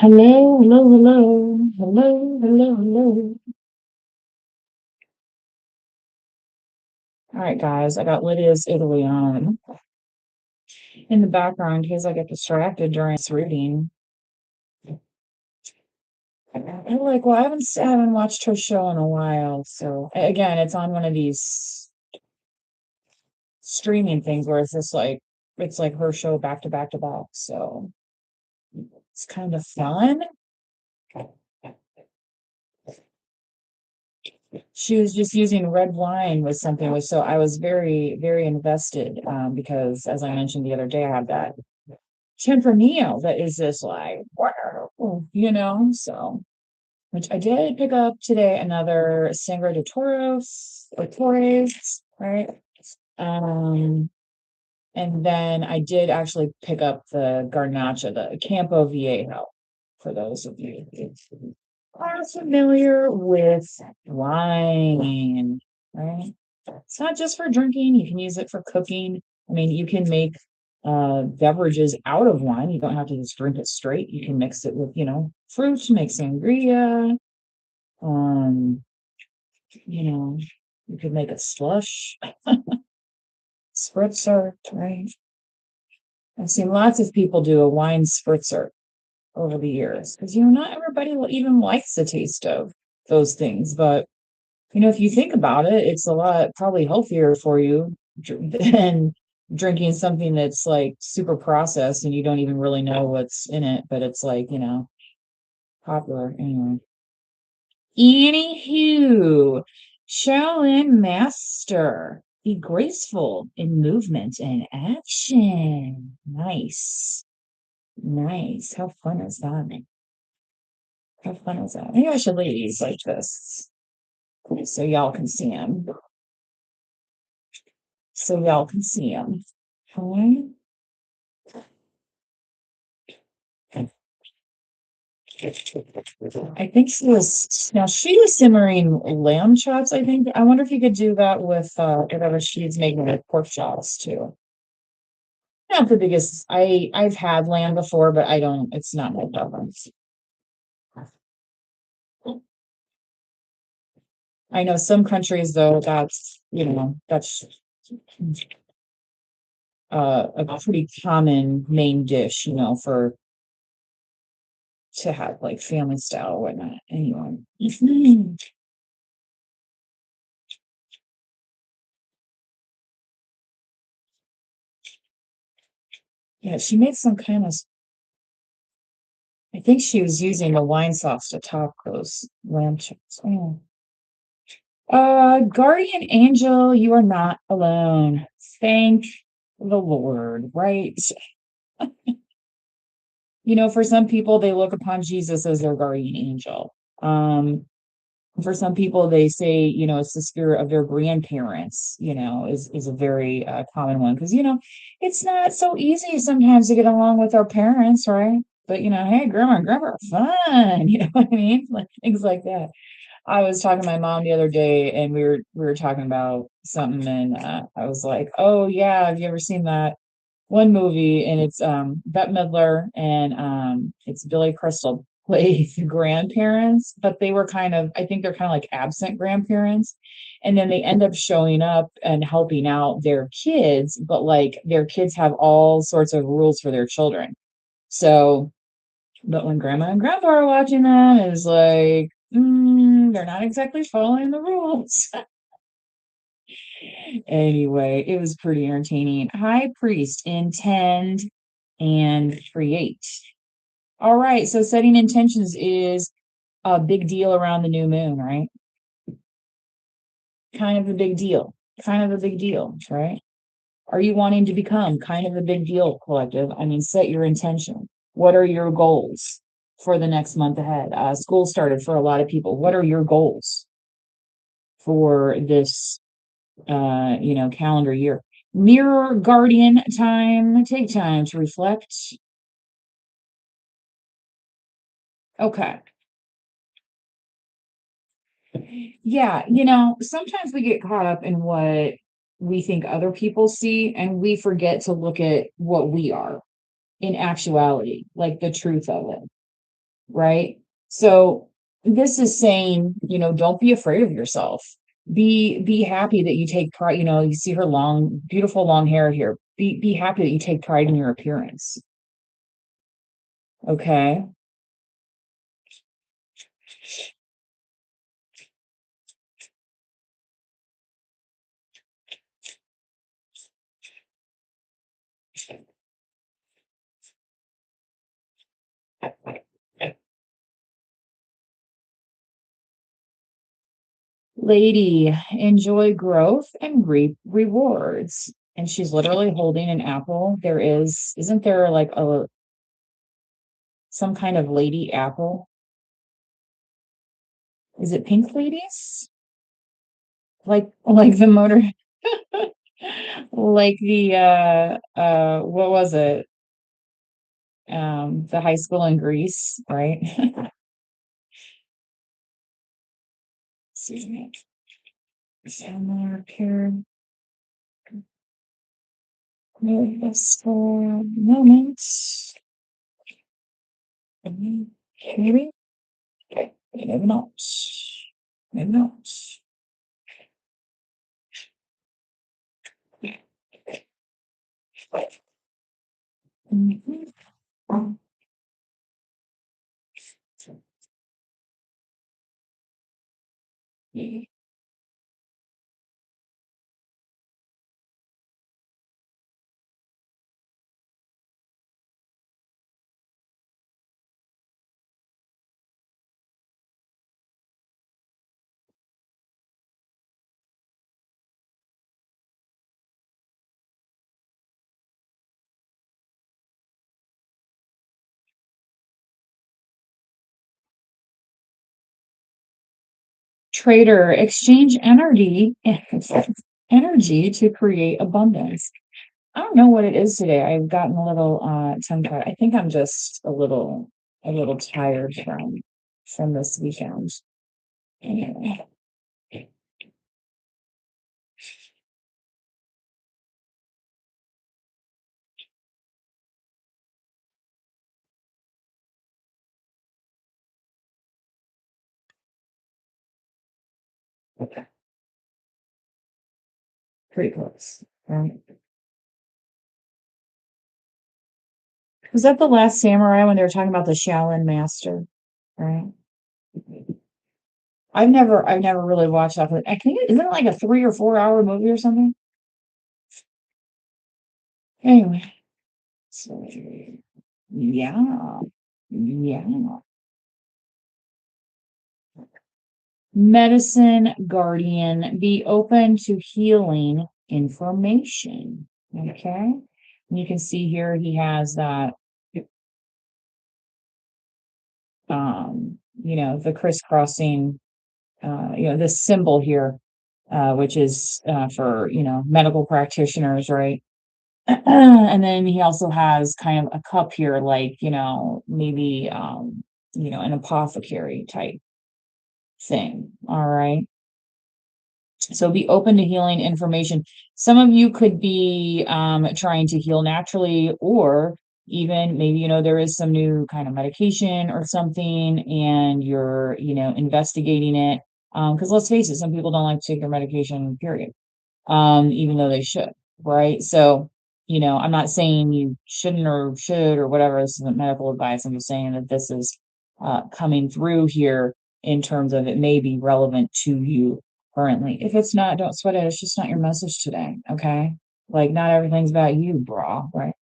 Hello, hello, hello, hello, hello, hello. All right, guys, I got Lydia's Italy on in the background because I get distracted during this reading. I'm like, well, I haven't watched her show in a while. So again, it's on one of these streaming things where it's like her show back to back to back. So it's kind of fun. She was just using red wine with something with so I was very, very invested because as I mentioned the other day, I had that Tempranillo that is just like wow, so which I did pick up today another Sangre de Toros or Torres, right? Um, and then I did actually pick up the Garnacha, the Campo Viejo, for those of you who are familiar with wine, right? It's not just for drinking, you can use it for cooking. I mean, you can make beverages out of wine. You don't have to just drink it straight. You can mix it with, fruit to make sangria. Um, you know, you could make a slush, spritzer, right? I've seen lots of people do a wine spritzer over the years because not everybody even likes the taste of those things, but if you think about it, it's a lot probably healthier for you than drinking something that's like super processed and you don't even really know what's in it, but it's like, popular anyway. Anywho, Shaolin Master. Be graceful in movement and action. Nice. Nice. How fun is that? How fun is that? Maybe I should leave these like this so y'all can see them. So y'all can see them. Okay. I think she was simmering lamb chops, I think. I wonder if you could do that with whatever she's making with pork chops too. Not the biggest. I've had lamb before, but I don't. It's not my preference. I know some countries though. That's a pretty common main dish. For to have like family style or whatnot. Anyway. Yeah, she made some kind of. I think she was using the wine sauce to top those lamb chops. Oh. Guardian angel, you are not alone. Thank the Lord, right? For some people, they look upon Jesus as their guardian angel. For some people, they say, it's the spirit of their grandparents, is a very common one. Because, it's not so easy sometimes to get along with our parents, right? But, hey, grandma and grandpa are fun. You know what I mean? Like things like that. I was talking to my mom the other day and we were talking about something and I was like, "Oh yeah, have you ever seen that one movie?" And it's Bette Midler and it's Billy Crystal play the grandparents, but they were I think they're kind of like absent grandparents. And then they end up showing up and helping out their kids, but like their kids have all sorts of rules for their children. So but when grandma and grandpa are watching them, it's like, they're not exactly following the rules. Anyway, it was pretty entertaining. High priest, intend and create. All right, so setting intentions is a big deal around the new moon, right? Kind of a big deal. Kind of a big deal, right? Are you wanting to become kind of a big deal collective? I mean, set your intention. What are your goals for the next month ahead? School started for a lot of people. What are your goals for this, calendar year? Mirror guardian time. Take time to reflect. Okay. Yeah, sometimes we get caught up in what we think other people see, and we forget to look at what we are in actuality, like the truth of it. right? So this is saying, don't be afraid of yourself. Be happy that you take pride. You see her long, beautiful long hair here. Be happy that you take pride in your appearance. Okay. Lady, enjoy growth and reap rewards. And she's literally holding an apple. Isn't there like some kind of lady apple? Is it pink ladies? Like the motor, like the what was it? The high school in Greece, right? Excuse me. Somewhere here. This for moment. Maybe, maybe not. Maybe not. Mhm. Trader, exchange energy to create abundance. I don't know what it is today. I've gotten a little tongue tied. I think I'm just a little tired from this weekend. Anyway, pretty close. Right? Was that the Last Samurai when they were talking about the Shaolin master? Right. I've never really watched that. I think isn't it like a 3 or 4 hour movie or something? Anyway, so yeah, yeah. Medicine guardian, be open to healing information. Okay. And you can see here he has that, the crisscrossing, this symbol here, which is for, medical practitioners, right? And then he also has kind of a cup here, like, maybe, an apothecary type thing. All right. So be open to healing information. Some of you could be trying to heal naturally, or even maybe, there is some new kind of medication or something, and you're, investigating it. Because let's face it, some people don't like to take their medication, period, even though they should, right? So, I'm not saying you shouldn't or should or whatever. This isn't medical advice. I'm just saying that this is coming through here in terms of it may be relevant to you currently. If it's not, don't sweat it. It's just not your message today. Okay. Like, not everything's about you, brah, right?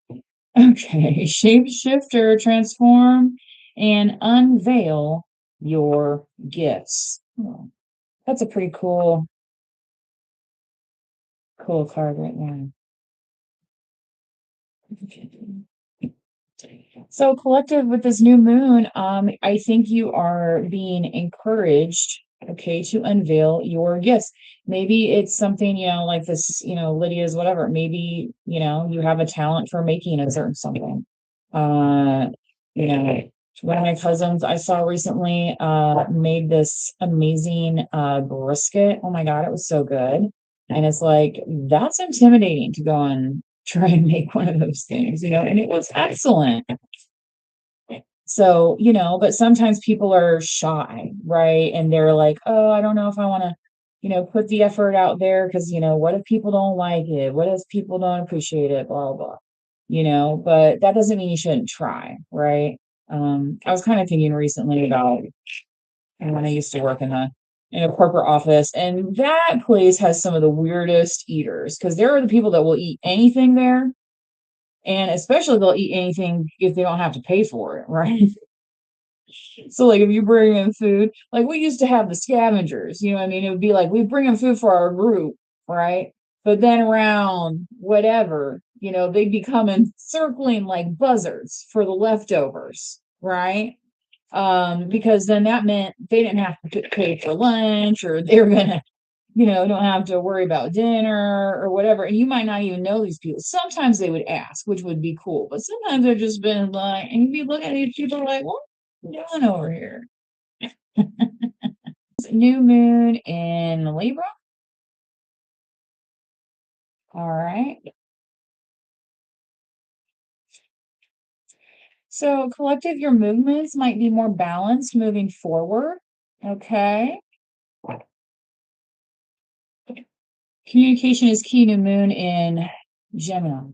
Okay. Shapeshifter, transform and unveil your gifts. Oh, that's a pretty cool card right there. So collective with this new moon, I think you are being encouraged, okay, to unveil your gifts. Maybe it's something, like this, Lydia's whatever. Maybe, you have a talent for making a certain something. Uh, you know, one of my cousins I saw recently made this amazing brisket. Oh my God, it was so good. And it's like, that's intimidating to go and try and make one of those things, and it was excellent. So, but sometimes people are shy, right? And they're like, oh, I don't know if I want to, put the effort out there because, what if people don't like it? What if people don't appreciate it? Blah, blah, but that doesn't mean you shouldn't try, right? I was kind of thinking recently about when I used to work in a corporate office, and that place has some of the weirdest eaters because there are the people that will eat anything there, and especially they'll eat anything if they don't have to pay for it, right? So like if you bring in food, like we used to have the scavengers, what I mean? It would be like we bring in food for our group, right? But then around whatever, they'd be coming circling like buzzards for the leftovers, right? Because then that meant they didn't have to pay for lunch, or they were gonna, don't have to worry about dinner or whatever. And you might not even know these people. Sometimes they would ask, which would be cool, but sometimes they're just been like, and you'd be looking at these people like, what are you doing over here? New moon in Libra. All right. So collective, your movements might be more balanced moving forward. Okay. Communication is key, new moon in Gemini.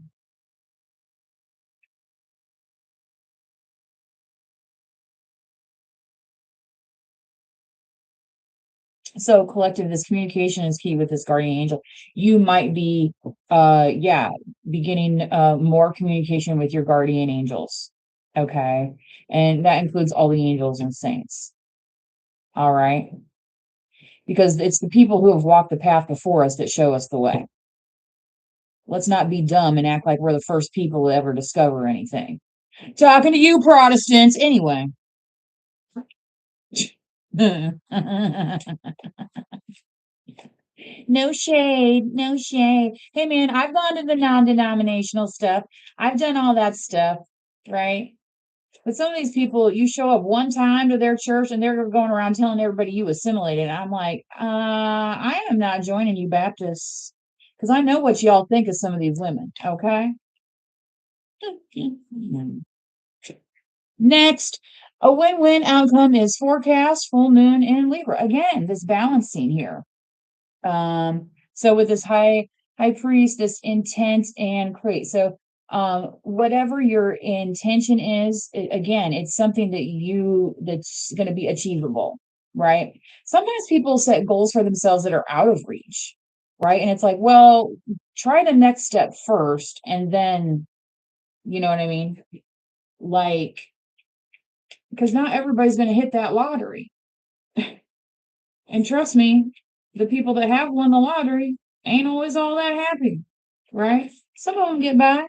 So collective, this communication is key with this guardian angel. You might be yeah, beginning more communication with your guardian angels. Okay. And that includes all the angels and saints. All right. Because it's the people who have walked the path before us that show us the way. Let's not be dumb and act like we're the first people to ever discover anything. Talking to you, Protestants, anyway. No shade, no shade. Hey man, I've gone to the non-denominational stuff. I've done all that stuff, right? But some of these people, you show up one time to their church and they're going around telling everybody you assimilated. I'm like, I am not joining you Baptists because I know what y'all think of some of these women, okay? Next, a win-win outcome is forecast, full moon, and Libra. Again, this balancing here. So with this high priest, this intent and create. So whatever your intention is, again, it's something that's going to be achievable, right? Sometimes people set goals for themselves that are out of reach, right? And it's like, well, try the next step first, and then, you know what I mean? Like, because not everybody's going to hit that lottery. And trust me, the people that have won the lottery ain't always all that happy, right? Some of them get by.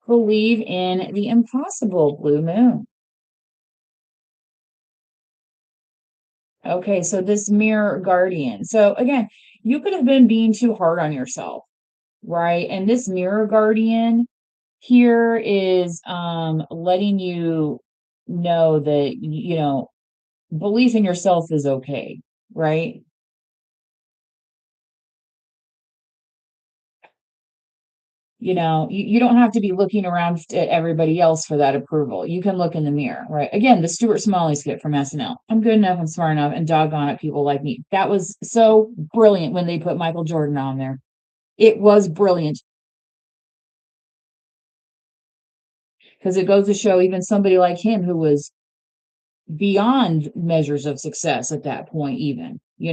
Believe in the impossible, blue moon. Okay, so this mirror guardian. So again, you could have been being too hard on yourself, right? And this mirror guardian here is letting you know that, belief in yourself is okay, right? You don't have to be looking around at everybody else for that approval. You can look in the mirror, right? Again, the Stuart Smalley skit from SNL. I'm good enough, I'm smart enough, and doggone it, people like me. That was so brilliant when they put Michael Jordan on there. It was brilliant because it goes to show even somebody like him who was beyond measures of success at that point, even, he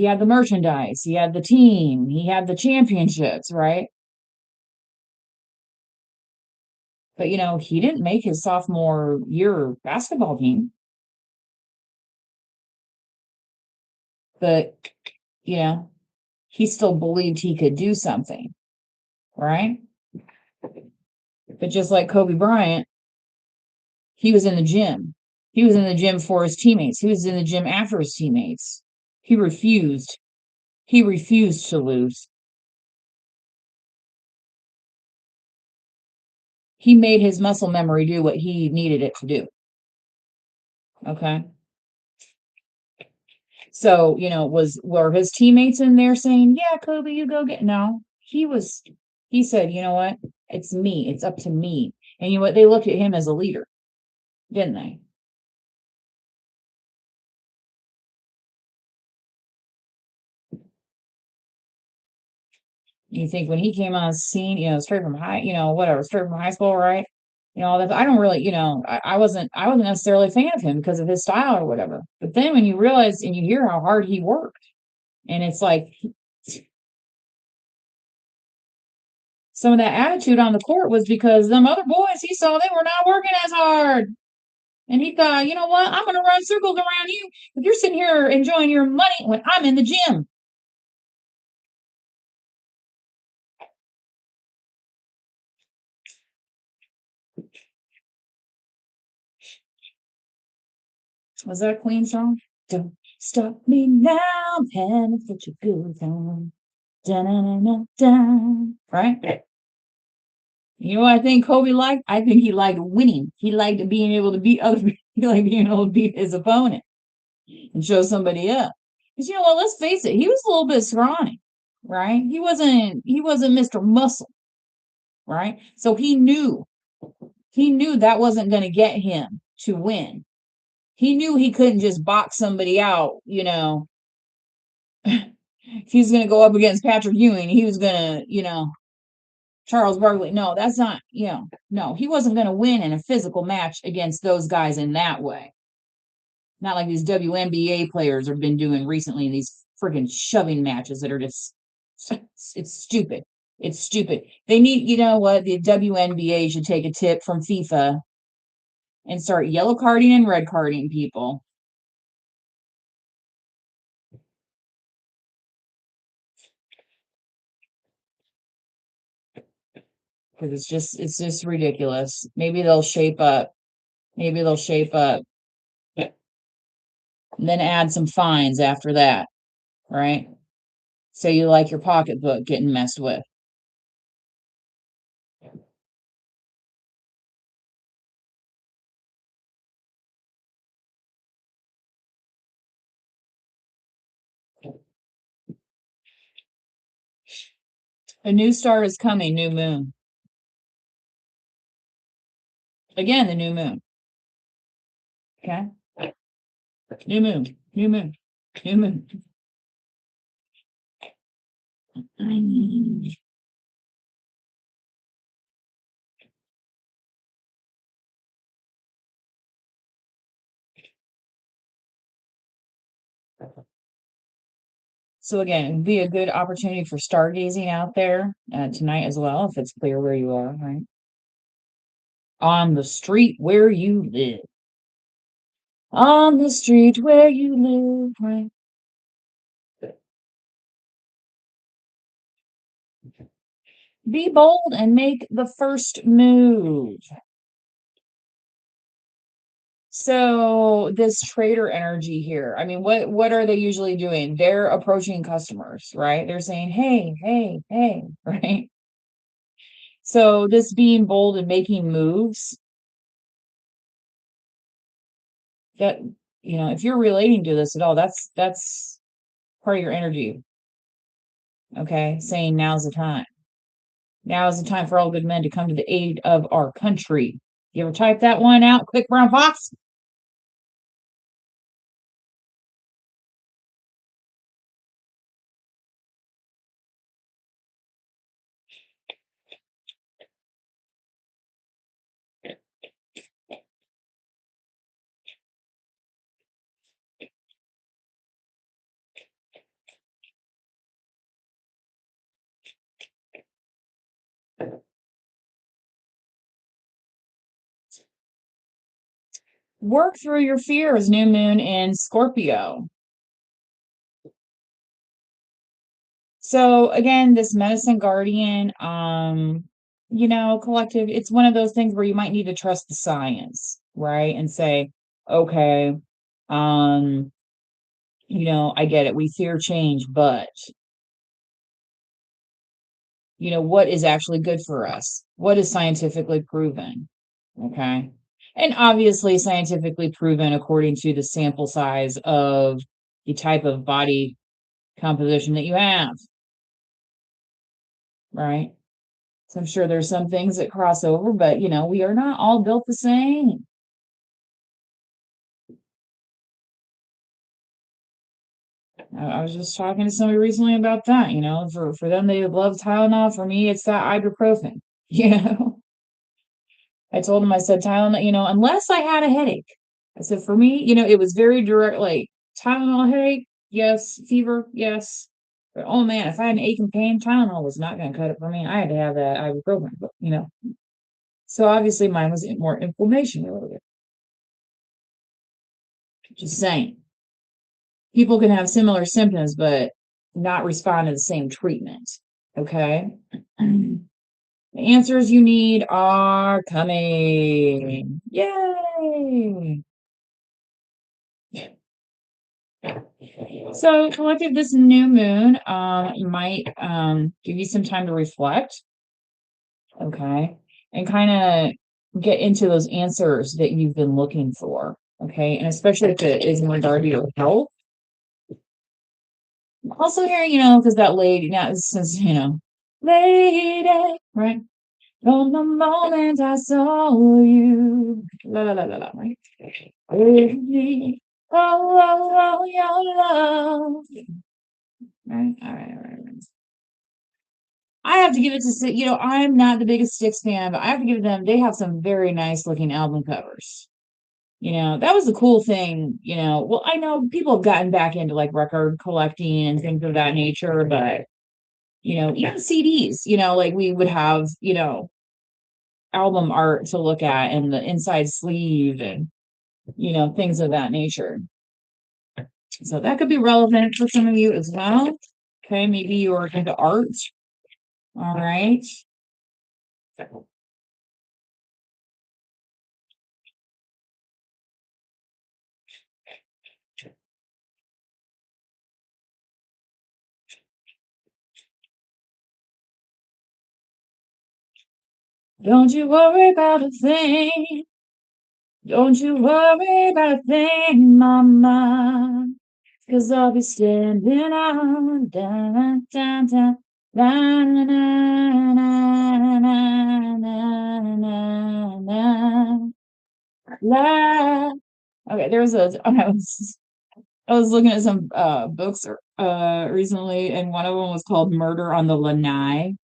had the merchandise, he had the team, he had the championships, right? But he didn't make his sophomore year basketball team. But he still believed he could do something, right? But just like Kobe Bryant, he was in the gym. He was in the gym for his teammates. He was in the gym after his teammates. He refused. He refused to lose. He made his muscle memory do what he needed it to do. Okay. So, were his teammates in there saying, yeah, Kobe, you go get, no, he said, you know what? It's me. It's up to me. And you know what? They looked at him as a leader, didn't they? You think when he came on the scene, straight from high, whatever, straight from high school, right? All that. I don't really, I wasn't necessarily a fan of him because of his style or whatever. But then when you realize and you hear how hard he worked, and it's like some of that attitude on the court was because them other boys he saw they were not working as hard. And he thought, you know what? I'm going to run circles around you if you're sitting here enjoying your money when I'm in the gym. Was that a Queen song? Don't stop me now, pen, put your good on. Right? You know what I think Kobe liked? I think he liked winning. He liked being able to beat other people. He liked being able to beat his opponent and show somebody up. Because you know what, let's face it, he was a little bit scrawny, right? He wasn't Mr. Muscle, right? So he knew that wasn't going to get him to win. He knew he couldn't just box somebody out, if he's going to go up against Patrick Ewing, he was going to, Charles Barkley. No, that's not, no, he wasn't going to win in a physical match against those guys in that way. Not like these WNBA players have been doing recently, these freaking shoving matches that are just, it's stupid. It's stupid. They need, you know what? The WNBA should take a tip from FIFA and start yellow carding and red carding people. Because it's just ridiculous. Maybe they'll shape up. Maybe they'll shape up. And then add some fines after that, right? So you like your pocketbook getting messed with. A new star is coming, new moon. Again, the new moon. Okay. New moon, new moon, new moon. So again, it'd be a good opportunity for stargazing out there tonight as well, if it's clear where you are, right? On the street where you live. On the street where you live, right? Be bold and make the first move. So this trader energy here, I mean, what are they usually doing? They're approaching customers, right? They're saying, hey, hey, hey, right? So this being bold and making moves, that, if you're relating to this at all, that's part of your energy. Okay, saying now's the time. Now is the time for all good men to come to the aid of our country. You ever type that one out, quick brown fox? Work through your fears, new moon in Scorpio. So again, this medicine guardian, collective, it's one of those things where you might need to trust the science, right? And say, okay, um, I get it. We fear change, but what is actually good for us? What is scientifically proven? Okay. And obviously scientifically proven according to the sample size of the type of body composition that you have, right? So I'm sure there's some things that cross over, but we are not all built the same. I was just talking to somebody recently about that, for them, they love Tylenol. For me, it's that ibuprofen, you know. I told him, I said, Tylenol, unless I had a headache. I said, for me, it was very direct, like Tylenol headache, yes, fever, yes. But oh man, if I had an ache and pain, Tylenol was not going to cut it for me. I had to have that ibuprofen, but. So obviously mine was more inflammation related. Just saying. People can have similar symptoms, but not respond to the same treatment. Okay. The answers you need are coming. Yay! So, collective, this new moon might give you some time to reflect, okay, and kind of get into those answers that you've been looking for, okay, and especially if it is in regard to your health. Also here, because that lady, now since lady, right? From the moment I saw you, la la la la la, right? Lady, oh, oh, oh, your love. Right, all right, all right. I have to give it to, I'm not the biggest Styx fan, but I have to give them, they have some very nice looking album covers. That was the cool thing, well, I know people have gotten back into like record collecting and things of that nature, but even CDs, like we would have, album art to look at and the inside sleeve and, things of that nature. So that could be relevant for some of you as well. Okay, maybe you're into art. All right. Don't you worry about a thing. Don't you worry about a thing, mama. Cause I'll be standing on da, da, da, na, na, na, na, na, na, na, na. Okay, I was looking at some books recently, and one of them was called Murder on the Lanai.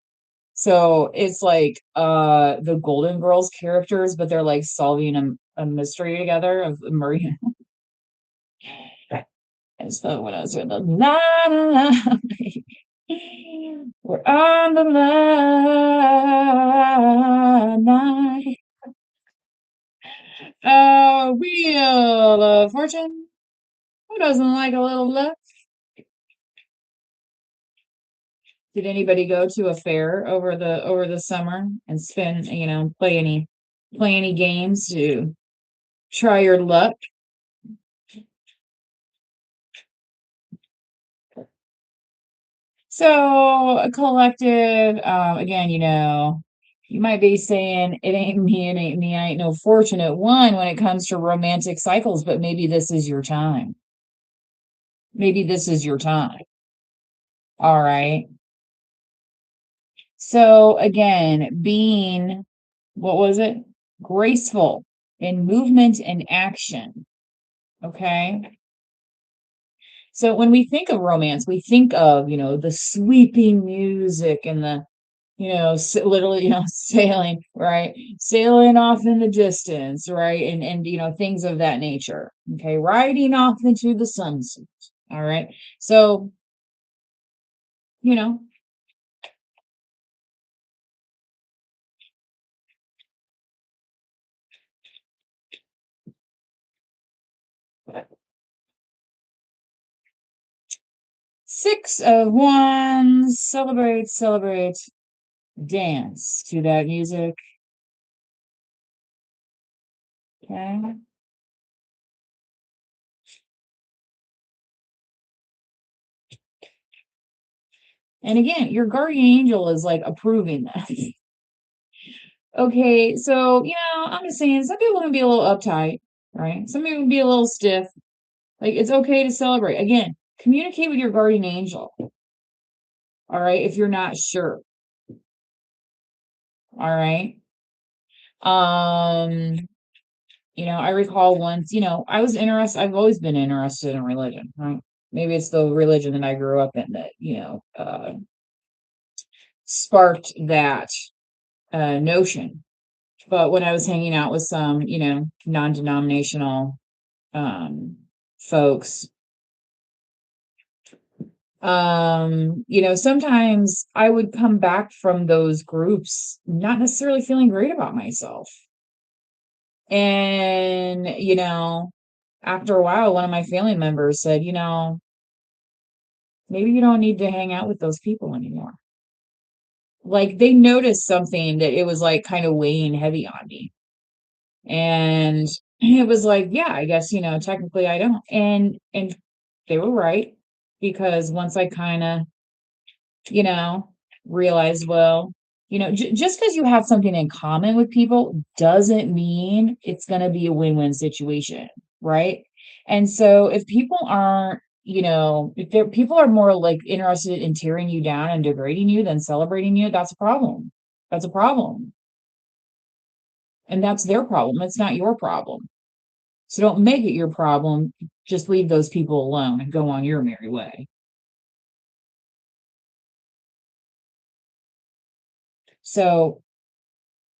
So it's like the Golden Girls characters, but they're like solving a mystery together of Maria. And so when I was doing the la la la, we're on the line. Wheel of Fortune. Who doesn't like a little luck? Did anybody go to a fair over the summer and spend, play any games to try your luck? So a collective, again, you might be saying it ain't me, it ain't me, I ain't no fortunate one when it comes to romantic cycles, but maybe this is your time. Maybe this is your time. All right. So again, being, what was it? Graceful in movement and action. Okay. So when we think of romance, we think of, the sweeping music and the, literally, sailing, right? Sailing off in the distance, right? And, things of that nature. Okay. Riding off into the sunset. All right. So, you know, 6 of Wands, celebrate, celebrate, dance to that music. Okay. And again, your guardian angel is like approving that. Okay, so I'm just saying some people can be a little uptight, right? Some people can be a little stiff. Like it's okay to celebrate. Again, communicate with your guardian angel. All right, if you're not sure. All right. Um, I recall once, I've always been interested in religion, right? Maybe it's the religion that I grew up in that, sparked that notion. But when I was hanging out with some, non-denominational folks, sometimes I would come back from those groups not necessarily feeling great about myself. And, after a while, one of my family members said, maybe you don't need to hang out with those people anymore. Like they noticed something that it was like kind of weighing heavy on me. And it was like, yeah, I guess, technically I don't. And they were right because once I kind of, you know, realized, well, just because you have something in common with people doesn't mean it's going to be a win-win situation, right? And so if people aren't, if people are more like interested in tearing you down and degrading you than celebrating you, that's a problem. That's a problem. And that's their problem. It's not your problem. So don't make it your problem. Just leave those people alone and go on your merry way. So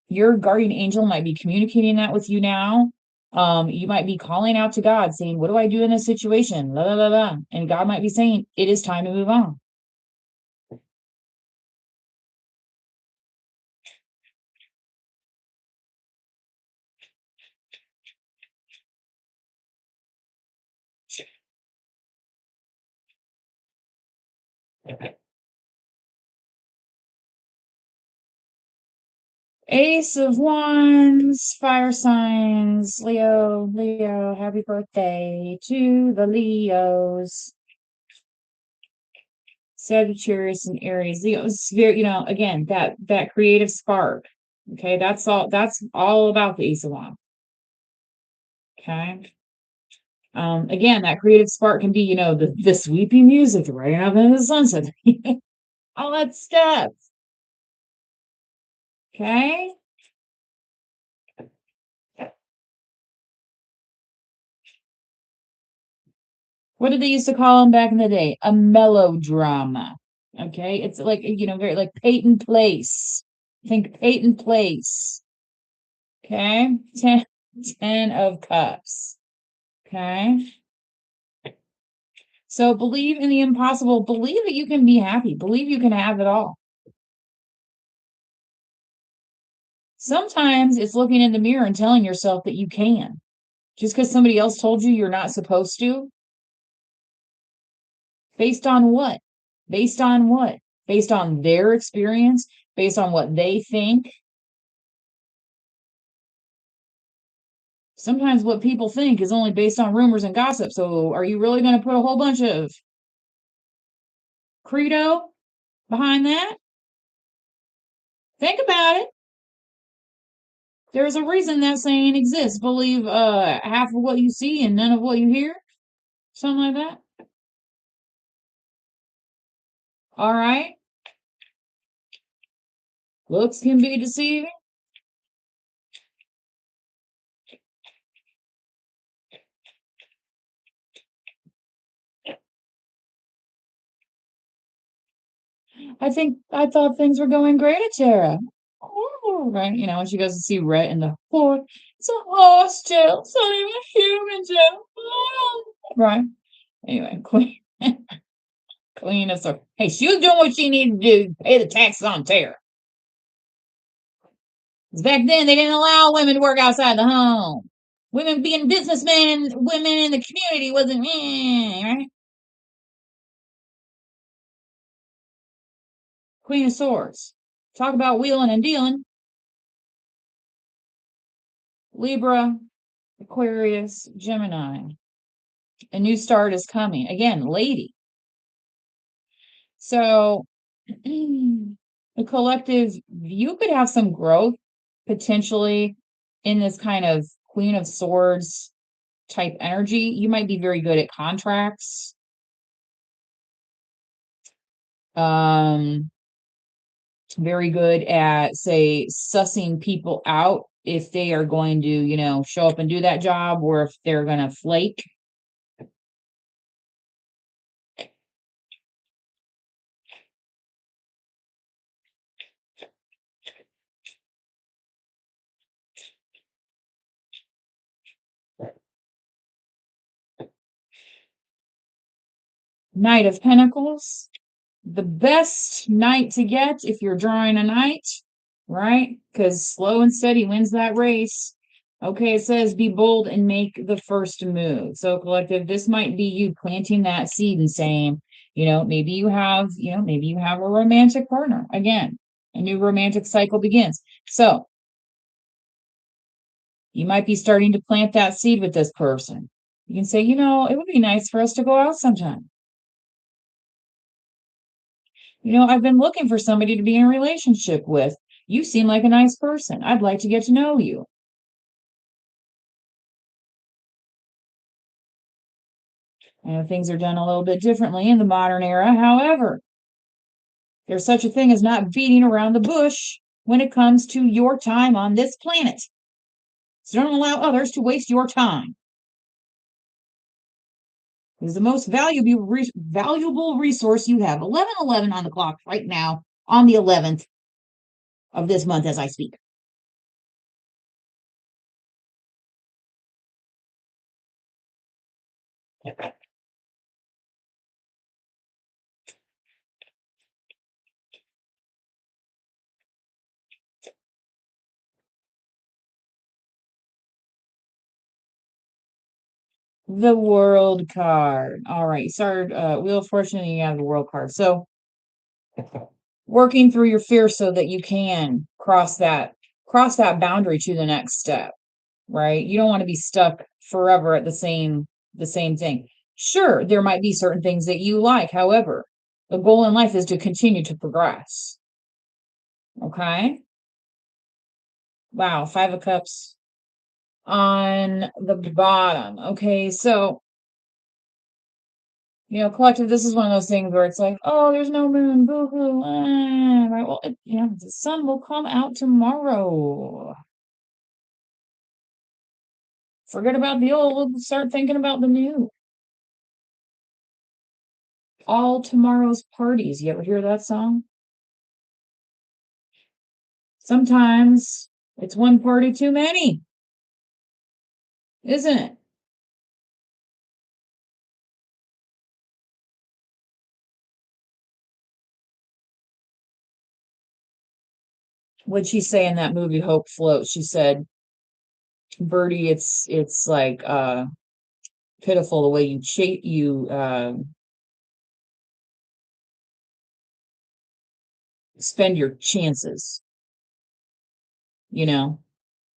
your guardian angel might be communicating that with you now. You might be calling out to God saying, what do I do in this situation? La, la, la, la. And God might be saying, it is time to move on. Ace of Wands, fire signs, Leo, happy birthday to the Leos. Sagittarius and Aries. Leo is very, again, that creative spark. Okay, that's all about the Ace of Wands. Okay. Again, that creative spark can be, the sweeping music, right out in the sunset, all that stuff. Okay. What did they used to call them back in the day? A melodrama. Okay. It's like, very like Peyton Place. Think Peyton Place. Okay. 10 of Cups. Okay. So believe in the impossible. Believe that you can be happy. Believe you can have it all. Sometimes it's looking in the mirror and telling yourself that you can. Just because somebody else told you you're not supposed to. Based on what? Based on what? Based on their experience? Based on what they think? Sometimes what people think is only based on rumors and gossip. So are you really going to put a whole bunch of credo behind that? Think about it. There's a reason that saying exists. Believe half of what you see and none of what you hear. Something like that. All right. Looks can be deceiving. I thought things were going great at Tara. Oh, right. When she goes to see Rhett in the horse. It's a horse jail. It's not even a human jail. Oh. Right. Anyway, Queen. Queen of Swords. Hey, she was doing what she needed to do. Pay the taxes on Tara. Because back then they didn't allow women to work outside the home. Women being businessmen, women in the community wasn't right? Queen of Swords. Talk about wheeling and dealing. Libra, Aquarius, Gemini. A new start is coming. Again, lady. So the collective, you could have some growth potentially in this kind of Queen of Swords type energy. You might be very good at contracts. Um, very good at, say, sussing people out if they are going to, show up and do that job or if they're going to flake. Knight of Pentacles, the best knight to get if you're drawing a knight, right? Because slow and steady wins that race. Okay, it says be bold and make the first move. So collective, this might be you planting that seed and saying, maybe you have, maybe you have a romantic partner. Again, a new romantic cycle begins. So you might be starting to plant that seed with this person. You can say, it would be nice for us to go out sometime. I've been looking for somebody to be in a relationship with. You seem like a nice person. I'd like to get to know you. Things are done a little bit differently in the modern era. However, there's such a thing as not beating around the bush when it comes to your time on this planet. So don't allow others to waste your time. It is the most valuable resource you have. 11:11 on the clock right now on the 11th of this month as I speak. The World card. All right. Start Wheel of Fortune, you have the World card. So working through your fear so that you can cross that boundary to the next step, right? You don't want to be stuck forever at the same thing. Sure, there might be certain things that you like. However, the goal in life is to continue to progress. Okay? Wow, 5 of Cups on the bottom. Okay, so collective, this is one of those things where it's like, oh, there's no moon, boo-hoo. Right? Well, the sun will come out tomorrow. Forget about the old, start thinking about the new. All tomorrow's parties. You ever hear that song? Sometimes it's one party too many, isn't it? What'd she say in that movie Hope Floats? She said, Birdie, it's like pitiful the way you spend your chances.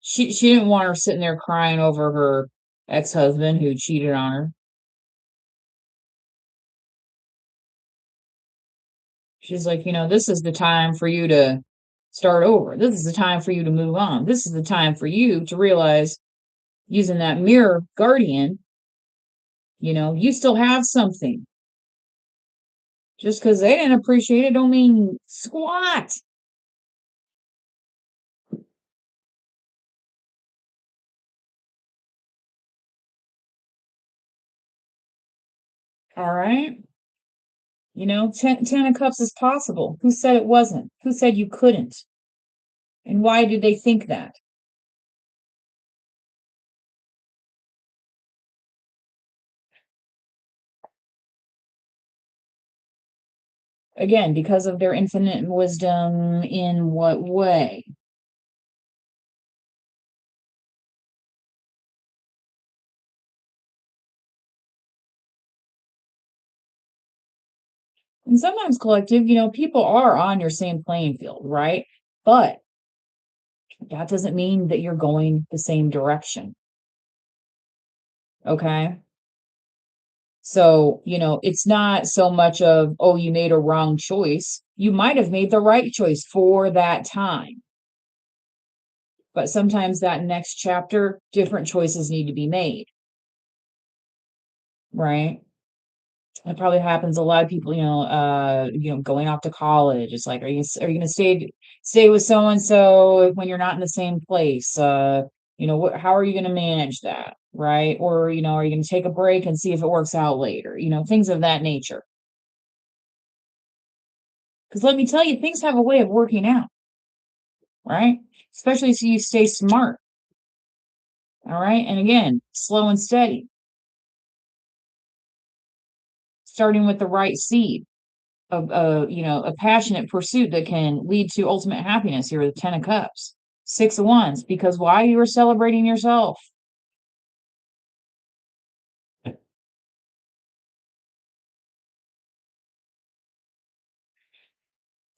She didn't want her sitting there crying over her ex-husband who cheated on her. She's like, this is the time for you to start over. This is the time for you to move on. This is the time for you to realize, using that mirror guardian, you still have something. Just because they didn't appreciate it don't mean squat. All right. 10 of Cups is possible. Who said it wasn't? Who said you couldn't? And why did they think that? Again, because of their infinite wisdom. In what way? And sometimes collective, people are on your same playing field, right? But that doesn't mean that you're going the same direction. Okay. So, it's not so much of, oh, you made a wrong choice. You might have made the right choice for that time. But sometimes that next chapter, different choices need to be made. Right? It probably happens a lot of people, going off to college. It's like, are you gonna stay with so and so when you're not in the same place? How are you gonna manage that, right? Or, are you gonna take a break and see if it works out later? Things of that nature. Because let me tell you, things have a way of working out, right? Especially so you stay smart, all right? And again, slow and steady, starting with the right seed. A passionate pursuit that can lead to ultimate happiness. Here, the 10 of Cups, 6 of Wands, because why? You are celebrating yourself.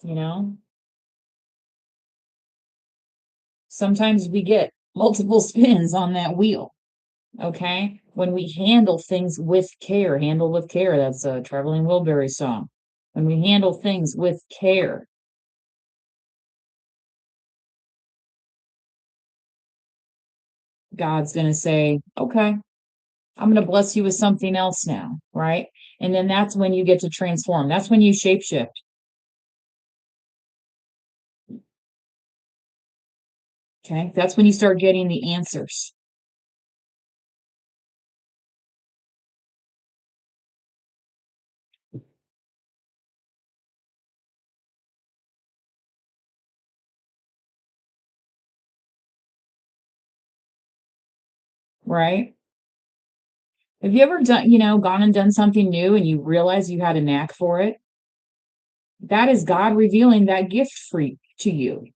You know, sometimes we get multiple spins on that wheel. Okay, when we handle things with care, handle with care. That's a Traveling Wilbury song. When we handle things with care, God's going to say, okay, I'm going to bless you with something else now, right? And then that's when you get to transform. That's when you shapeshift. Okay, that's when you start getting the answers, right? Have you ever gone and done something new and you realize you had a knack for it? That is God revealing that gift to you.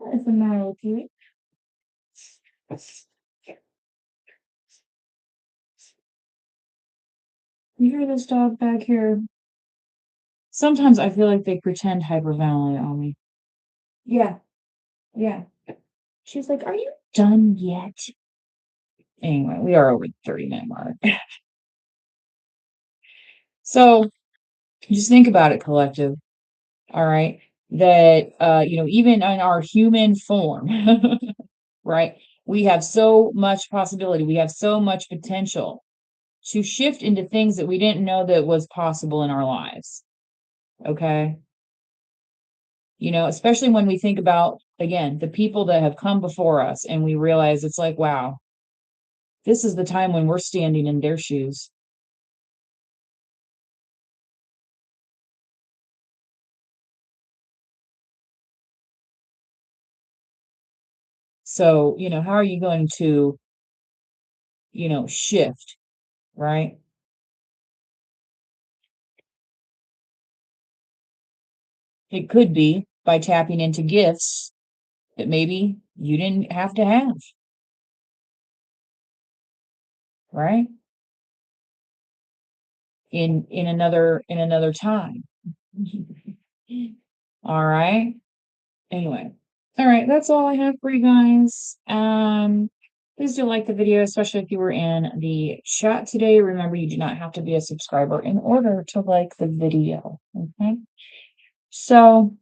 What is the matter with you? You hear this dog back here? Sometimes I feel like they pretend hyperventilate on me. Yeah, yeah. She's like, "Are you done yet?" Anyway, we are over the 30-minute mark. So just think about it, collective. All right. That, even in our human form, right? We have so much possibility. We have so much potential to shift into things that we didn't know that was possible in our lives. Okay. Especially when we think about, again, the people that have come before us and we realize it's like, wow, this is the time when we're standing in their shoes. So, how are you going to, shift, right? It could be by tapping into gifts that maybe you didn't have to have, right? In another time. All right. Anyway. All right, that's all I have for you guys. Please do like the video, especially if you were in the chat today. Remember, you do not have to be a subscriber in order to like the video. Okay. So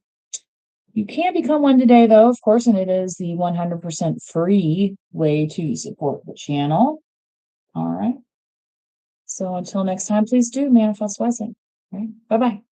you can become one today, though, of course, and it is the 100% free way to support the channel. All right. So until next time, please do manifest wisely. All right. Bye-bye.